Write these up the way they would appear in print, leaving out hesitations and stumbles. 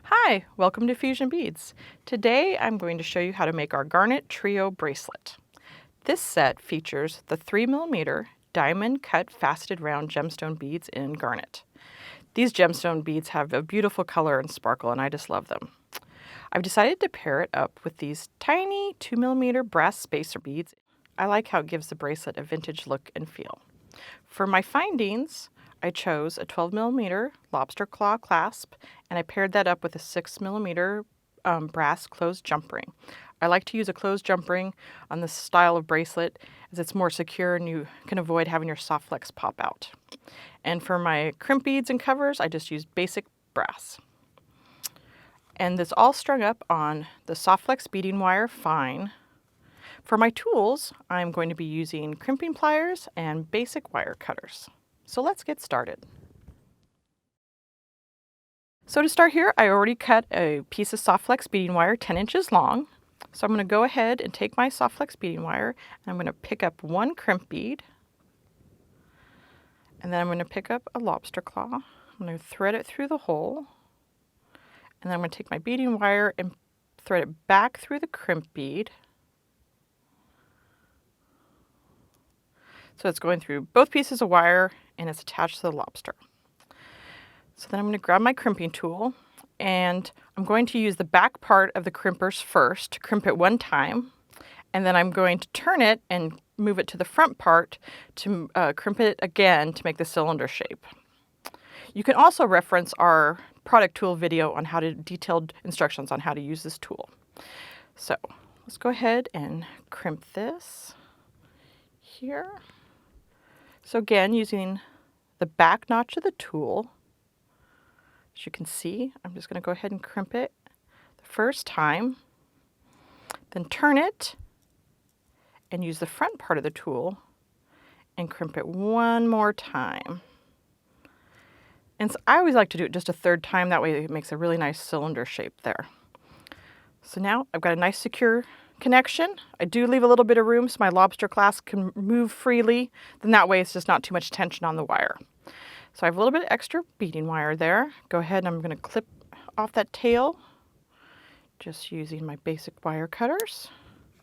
Hi, welcome to Fusion Beads. Today I'm going to show you how to make our Garnet Trio bracelet. This set features the 3mm diamond cut faceted round gemstone beads in garnet. These gemstone beads have a beautiful color and sparkle, and I just love them. I've decided to pair it up with these tiny 2mm brass spacer beads. I like how it gives the bracelet a vintage look and feel. For my findings, I chose a 12mm lobster claw clasp, and I paired that up with a 6mm brass closed jump ring. I like to use a closed jump ring on this style of bracelet as it's more secure and you can avoid having your soft flex pop out. And for my crimp beads and covers, I just used basic brass. And this all strung up on the soft flex beading wire fine. For my tools, I'm going to be using crimping pliers and basic wire cutters. So let's get started. So to start here, I already cut a piece of soft flex beading wire 10 inches long. So I'm going to go ahead and take my soft flex beading wire and I'm going to pick up one crimp bead. And then I'm going to pick up a lobster claw. I'm going to thread it through the hole. And then I'm going to take my beading wire and thread it back through the crimp bead. So it's going through both pieces of wire and it's attached to the lobster. So then I'm going to grab my crimping tool and I'm going to use the back part of the crimpers first to crimp it one time. And then I'm going to turn it and move it to the front part to crimp it again to make the cylinder shape. You can also reference our product tool video on detailed instructions on how to use this tool. So let's go ahead and crimp this here. So again, using the back notch of the tool, as you can see, I'm just going to go ahead and crimp it the first time, then turn it and use the front part of the tool and crimp it one more time. And so I always like to do it just a third time, that way it makes a really nice cylinder shape there. So now I've got a nice secure connection. I do leave a little bit of room so my lobster clasp can move freely. Then that way it's just not too much tension on the wire. So I have a little bit of extra beading wire there. Go ahead and I'm going to clip off that tail just using my basic wire cutters.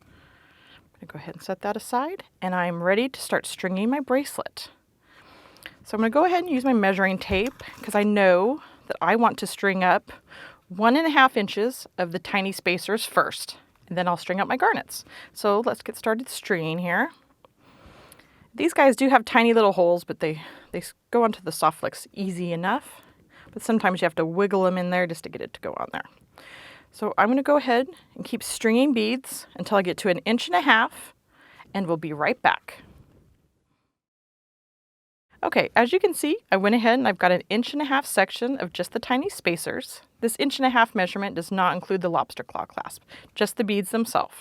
I'm going to go ahead and set that aside and I'm ready to start stringing my bracelet. So I'm going to go ahead and use my measuring tape because I know that I want to string up 1.5 inches of the tiny spacers first. And then I'll string up my garnets. So let's get started stringing here. These guys do have tiny little holes, but they go onto the soft flex easy enough. But sometimes you have to wiggle them in there just to get it to go on there. So I'm going to go ahead and keep stringing beads until I get to 1.5 inches, and we'll be right back. Okay, as you can see, I went ahead and I've got 1.5 inch section of just the tiny spacers. This 1.5 inch measurement does not include the lobster claw clasp, just the beads themselves.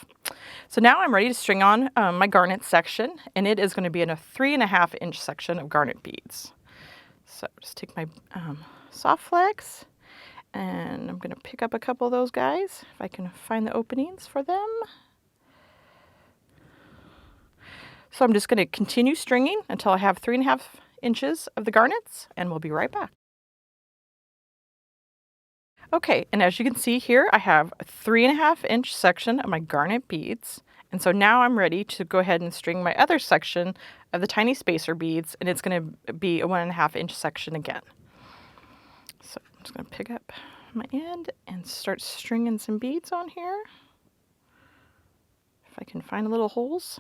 So now I'm ready to string on my garnet section, and it is going to be in a 3.5 inch section of garnet beads. So just take my soft flex, and I'm going to pick up a couple of those guys, if I can find the openings for them. So I'm just going to continue stringing until I have 3.5 inches of the garnets, and we'll be right back. Okay, and as you can see here, I have a 3.5 inch section of my garnet beads. And so now I'm ready to go ahead and string my other section of the tiny spacer beads, and it's going to be a 1.5 inch section again. So I'm just going to pick up my end and start stringing some beads on here. If I can find little holes.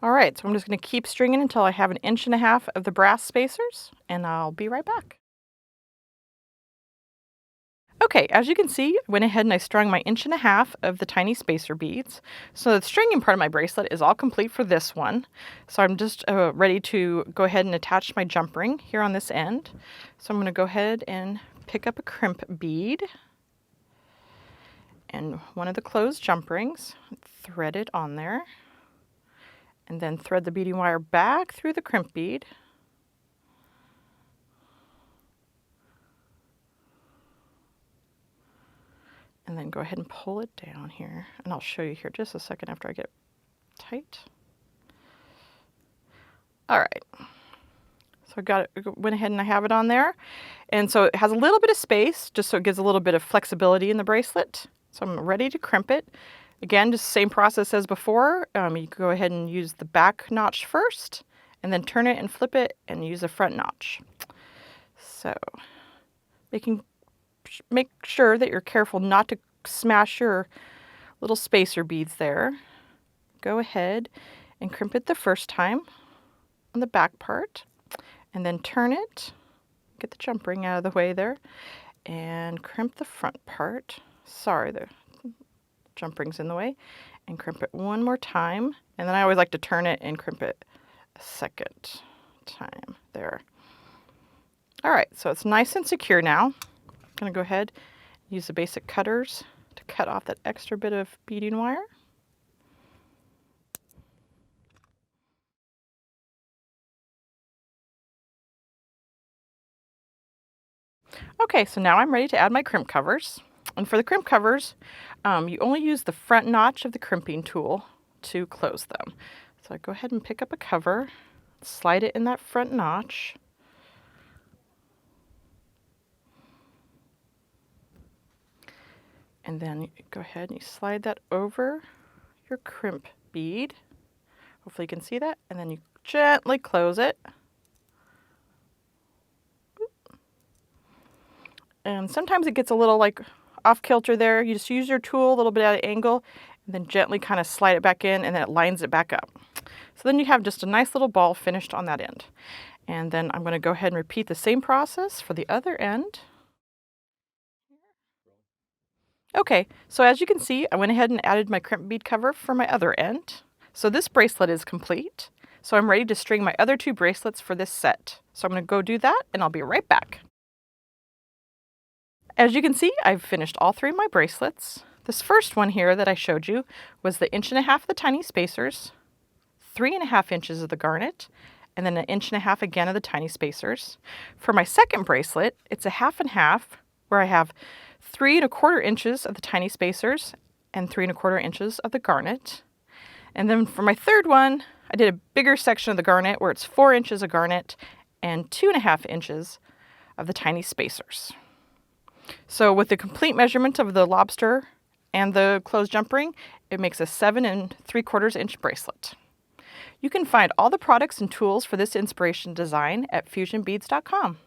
All right, so I'm just going to keep stringing until I have 1.5 inches of the brass spacers, and I'll be right back. Okay, as you can see, I went ahead and I strung my 1.5 inches of the tiny spacer beads. So the stringing part of my bracelet is all complete for this one. So I'm just ready to go ahead and attach my jump ring here on this end. So I'm going to go ahead and pick up a crimp bead and one of the closed jump rings, thread it on there. And then thread the beading wire back through the crimp bead. And then go ahead and pull it down here. And I'll show you here just a second after I get it tight. All right. So I got it, went ahead and I have it on there. And so it has a little bit of space, just so it gives a little bit of flexibility in the bracelet. So I'm ready to crimp it. Again, just the same process as before. You can go ahead and use the back notch first, and then turn it and flip it and use the front notch. So make sure that you're careful not to smash your little spacer beads there. Go ahead and crimp it the first time on the back part, and then turn it, get the jump ring out of the way there, and crimp the front part. Sorry, the jump ring's in the way, and crimp it one more time. And then I always like to turn it and crimp it a second time there. All right, so it's nice and secure now. I'm gonna go ahead and use the basic cutters to cut off that extra bit of beading wire. Okay, so now I'm ready to add my crimp covers. And for the crimp covers, you only use the front notch of the crimping tool to close them. So I go ahead and pick up a cover, slide it in that front notch. And then you go ahead and you slide that over your crimp bead. Hopefully you can see that. And then you gently close it. And sometimes it gets a little like off kilter there. You just use your tool a little bit at an angle and then gently kind of slide it back in, and then it lines it back up. So then you have just a nice little ball finished on that end. And then I'm going to go ahead and repeat the same process for the other end. Okay, so as you can see, I went ahead and added my crimp bead cover for my other end. So this bracelet is complete. So I'm ready to string my other two bracelets for this set. So I'm going to go do that, and I'll be right back. As you can see, I've finished all three of my bracelets. This first one here that I showed you was the 1.5 inches of the tiny spacers, 3.5 inches of the garnet, and then 1.5 inches again of the tiny spacers. For my second bracelet, it's a 50/50, where I have 3.25 inches of the tiny spacers and 3.25 inches of the garnet. And then for my third one, I did a bigger section of the garnet where it's 4 inches of garnet and 2.5 inches of the tiny spacers. So with the complete measurement of the lobster and the closed jump ring, it makes a 7 3/4 inch bracelet. You can find all the products and tools for this inspiration design at fusionbeads.com.